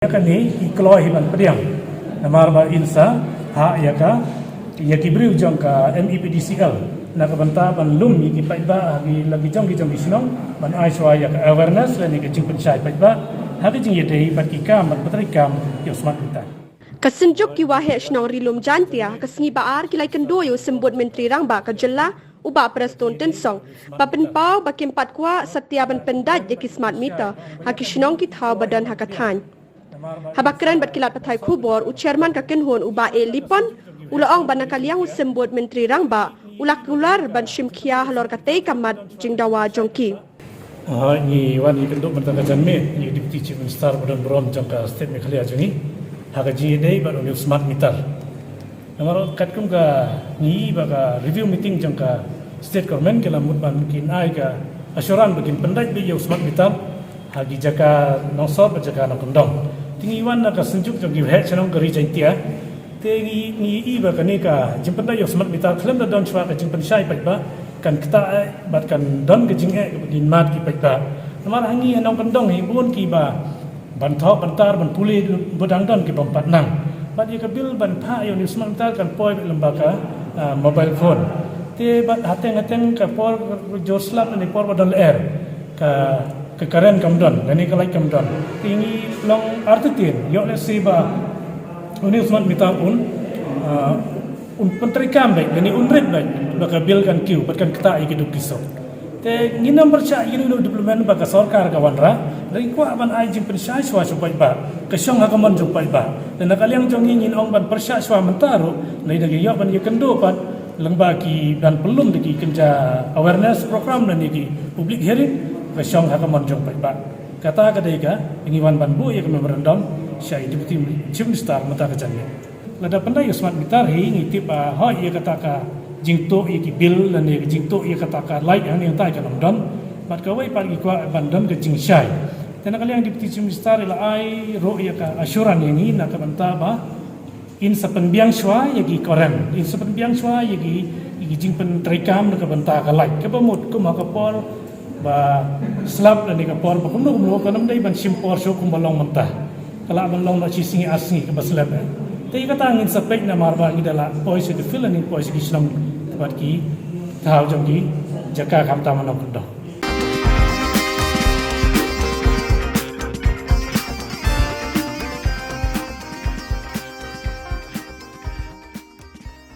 Kan ni iklo hiban pediam namar ba insa ha ya ka ya kibri ujang ka MEPDCL na ka banta ban lum ni ki paiba gi lagi jong sinong ban ai swa ya ka awareness ni ka jing penchai paiba ha ki jing ye dei pat ki kam pat patri kam yo smart kita Kasenjuk ki wahe shnong rilum jantia kasngi baar ki lai kendo yo sembut menteri rang ba ka jella uba preston tensong papen pau bakim pat kwa satya ban pendaj de ki smart meter ha ki shnong ki thau badan ha ka than Habakran bat kilat patai kubor u chairman ka kenhon uba e lipon ulaong banakaliang sembut menteri rangba ulak ular ban shimkhia halor kate kamat jingdawa jongki ni wan ni kendo banta ka janme ni deputy chief minister badan brom jangka state mekhalia juni ha ka ji dei ban uni smart meter namaro katkum ka ni ba ka review meeting jangka state government kala mutban kin ai ka assuran bakin pendai bi yo smart meter hagi jaka nosor jaka nakundong tingi wan na ka senjuk jogi he chanong gari jantia tingi ni i ba kanika jimpan yo smart meter klem da don chwa ka jimpan shai pa kan kita bat kan don ke jing e gin mat ki pa namar hangi anong kandong hi bun ki ba ban tho ban tar ban puli bodang don ki bam pat nang bat ye ka bil ban pha yo ni smart meter kan poi lembaga mobile phone te bat hateng ka por jorslap ni por badal air ka kekaren kamdon dan ini kalai kamdon tinggi long artitin yo le siba uni smart meter un pentrikam baik dan ini unrit baik baka bil kan kiu batkan keta iki duk kisau te nginam berca ini development baka sarkar kawanra dari kwa ban ai jim pensai swa supai ba kesyong hakaman supai ba dan kaliang jong ingin ong ban persya swa mentaro nei dagi yo ban ye kendo pat lembagi dan belum digi kenja awareness program dan iki public hearing kesyong hakaman jong paiba kata kadaiga ingiwan banbu ya kami berendam syai deputy chief minister mata kajannya lada pandai smart meter hi ngitip ha ia kata ka jingto i ki bil dan ia jingto ia kata ka light yang tai ka namdon bat kawai pagi kwa bandam ke jing syai dan kali yang deputy chief minister ila ai ro ia ka assuran ini nak banta ba in sapen biang shwa yagi koran in sapen biang shwa yagi jing pen trikam nak banta ka light ke pamut ku makapor ba slab dan ika por ba kumno kumno kanam dai ban simpor so kumbalong mentah kala balong na chisingi asngi ke baslab te ika tangin sa pek na marba ngi dala poise de filan ni poise ki slam tabat ki taw jong ki jaka kam tamanok do